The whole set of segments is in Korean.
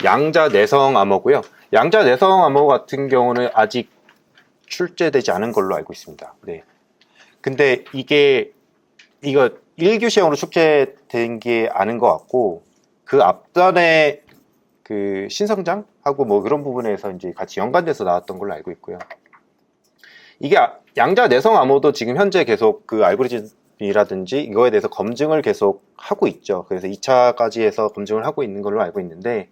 양자 내성 암호고요. 양자 내성 암호 같은 경우는 아직 출제되지 않은 걸로 알고 있습니다. 네. 근데 이거 1교시형으로 출제된 게 아닌 것 같고, 그 앞단에 그 신성장하고 뭐 그런 부분에서 이제 같이 연관돼서 나왔던 걸로 알고 있고요. 이게 양자 내성 암호도 지금 현재 계속 그 알고리즘이라든지 이거에 대해서 검증을 계속 하고 있죠. 그래서 2차까지 해서 검증을 하고 있는 걸로 알고 있는데,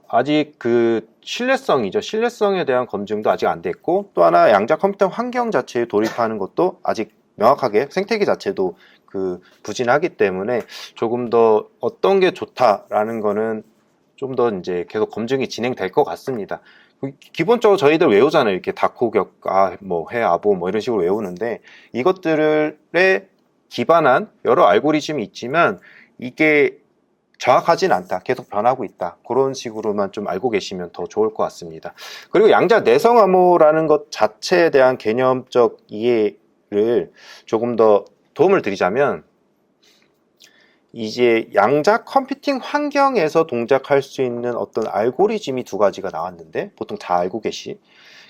아직 그 신뢰성에 대한 검증도 아직 안 됐고, 또 하나 양자 컴퓨터 환경 자체에 돌입하는 것도 아직 명확하게 생태계 자체도 그 부진하기 때문에 조금 더 어떤 게 좋다라는 거는 좀 더 이제 계속 검증이 진행될 것 같습니다. 기본적으로 저희들 외우잖아요. 이렇게 다코격, 해아보 뭐 이런 식으로 외우는데, 이것들에 기반한 여러 알고리즘이 있지만 이게 정확하진 않다. 계속 변하고 있다. 그런 식으로만 좀 알고 계시면 더 좋을 것 같습니다. 그리고 양자 내성 암호라는 것 자체에 대한 개념적 이해를 조금 더 도움을 드리자면, 이제 양자 컴퓨팅 환경에서 동작할 수 있는 어떤 알고리즘이 두 가지가 나왔는데, 보통 다 알고 계시.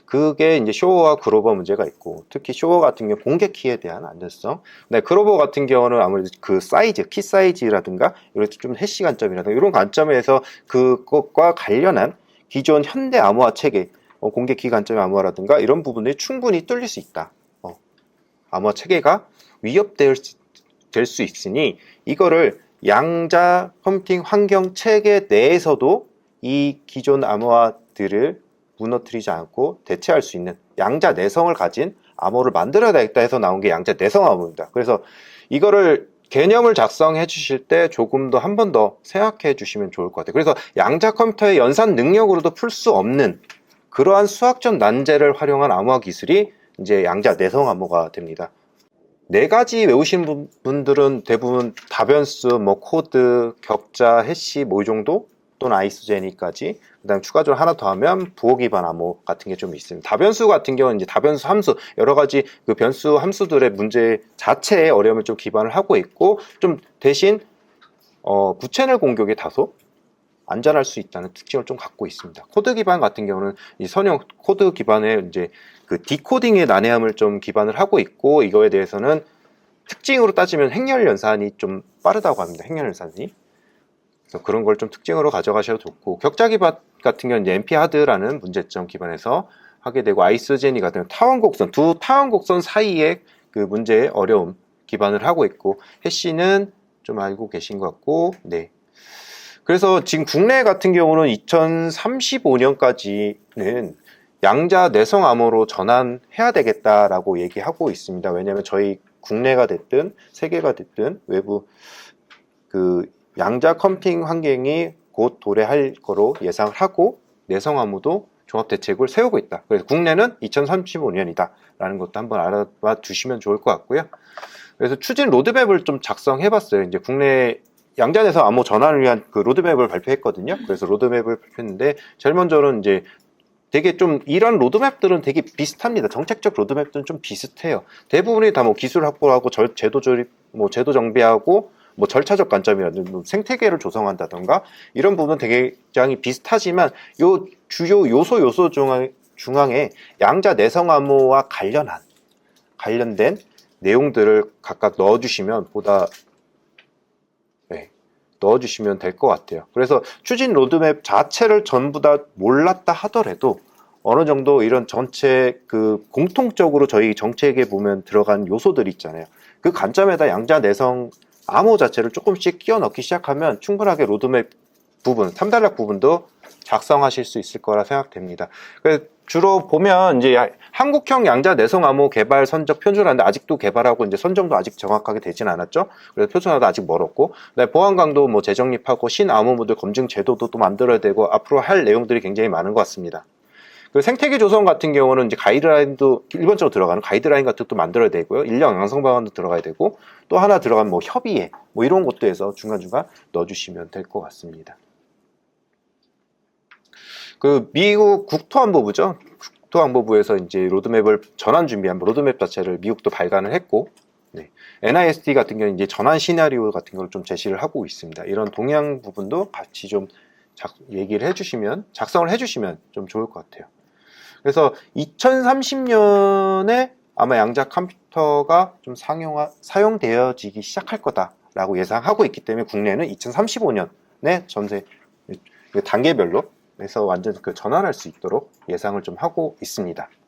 그게 이제 쇼어와 그로버 문제가 있고, 특히 쇼어 같은 경우 공개 키에 대한 안전성. 네, 그로버 같은 경우는 아무래도 그 사이즈, 키 사이즈라든가 이런 좀 해시 관점이라든가 이런 관점에서 그것과 관련한 기존 현대 암호화 체계, 공개 키 관점의 암호화라든가 이런 부분들이 충분히 뚫릴 수 있다. 암호화 체계가 위협될 수 있으니 이거를 양자 컴퓨팅 환경 체계 내에서도 이 기존 암호화들을 무너뜨리지 않고 대체할 수 있는 양자 내성을 가진 암호를 만들어야 되겠다 해서 나온 게 양자 내성 암호입니다. 그래서 이거를 개념을 작성해 주실 때 조금 더 한 번 더 생각해 주시면 좋을 것 같아요. 그래서 양자 컴퓨터의 연산 능력으로도 풀 수 없는 그러한 수학적 난제를 활용한 암호화 기술이 이제 양자 내성 암호가 됩니다. 네 가지 외우신 분들은 대부분 다변수, 코드, 격자, 해시 이 정도, 또는 아이소제니까지, 그 다음에 추가적으로 하나 더 하면 부호 기반 암호 같은 게 좀 있습니다. 다변수 같은 경우는 이제 다변수 함수, 여러 가지 그 변수 함수들의 문제 자체에 어려움을 좀 기반을 하고 있고, 좀 대신 부채널 공격이 다소 안전할 수 있다는 특징을 좀 갖고 있습니다. 코드 기반 같은 경우는 이 선형 코드 기반의 이제 그 디코딩의 난해함을 좀 기반을 하고 있고, 이거에 대해서는 특징으로 따지면 행렬 연산이 좀 빠르다고 합니다. 행렬 연산이. 그래서 그런 걸 좀 특징으로 가져가셔도 좋고, 격자 기반 같은 경우는 이제 NP-하드라는 문제점 기반에서 하게 되고, 아이스제니 같은 경우는 두 타원 곡선 사이의 그 문제의 어려움 기반을 하고 있고, 해시는 좀 알고 계신 것 같고, 네. 그래서 지금 국내 같은 경우는 2035년까지는 양자 내성 암호로 전환해야 되겠다라고 얘기하고 있습니다. 왜냐하면 저희 국내가 됐든 세계가 됐든 외부 그 양자 컴퓨팅 환경이 곧 도래할 거로 예상을 하고, 내성 암호도 종합 대책을 세우고 있다. 그래서 국내는 2035년이다 라는 것도 한번 알아봐 두시면 좋을 것 같고요. 그래서 추진 로드맵을 좀 작성해 봤어요. 이제 국내 양자 내성 암호 전환을 위한 그 로드맵을 발표했거든요. 그래서 로드맵을 발표했는데, 제일 먼저는 이제 되게 좀 이런 로드맵들은 되게 비슷합니다. 정책적 로드맵들은 좀 비슷해요. 대부분이 다 뭐 기술 확보하고 제도 조립, 제도 정비하고 절차적 관점이라든지 생태계를 조성한다던가 이런 부분은 되게 굉장히 비슷하지만, 요 주요 요소 중앙에 양자 내성 암호와 관련된 내용들을 각각 넣어주시면 넣어주시면 될 것 같아요. 그래서 추진 로드맵 자체를 전부 다 몰랐다 하더라도 어느 정도 이런 전체 그 공통적으로 저희 정책에 보면 들어간 요소들이 있잖아요. 그 관점에다 양자 내성 암호 자체를 조금씩 끼워 넣기 시작하면 충분하게 로드맵 부분, 3단락 부분도 작성하실 수 있을 거라 생각됩니다. 그래서 주로 보면 이제 한국형 양자 내성 암호 개발 선적 표준화인데, 아직도 개발하고 이제 선정도 아직 정확하게 되진 않았죠. 그래서 표준화도 아직 멀었고, 보안 강도 재정립하고 신암호 모듈 검증 제도도 또 만들어야 되고, 앞으로 할 내용들이 굉장히 많은 것 같습니다. 그 생태계 조성 같은 경우는 이제 가이드라인도 일본적으로 들어가는 가이드라인 같은 것도 만들어야 되고요. 인력 양성 방안도 들어가야 되고, 또 하나 들어간 협의회 이런 것도 해서 중간중간 넣어주시면 될 것 같습니다. 그 미국 국토안보부죠. 국토안보부에서 이제 로드맵을 전환 준비한 로드맵 자체를 미국도 발간을 했고, NIST 같은 경우는 이제 전환 시나리오 같은 걸 좀 제시를 하고 있습니다. 이런 동향 부분도 같이 좀 얘기를 해주시면, 작성을 해주시면 좀 좋을 것 같아요. 그래서 2030년에 아마 양자 컴퓨터가 좀 사용되어지기 시작할 거다라고 예상하고 있기 때문에 국내는 2035년에 전세 단계별로 해서 완전 그 전환할 수 있도록 예상을 좀 하고 있습니다.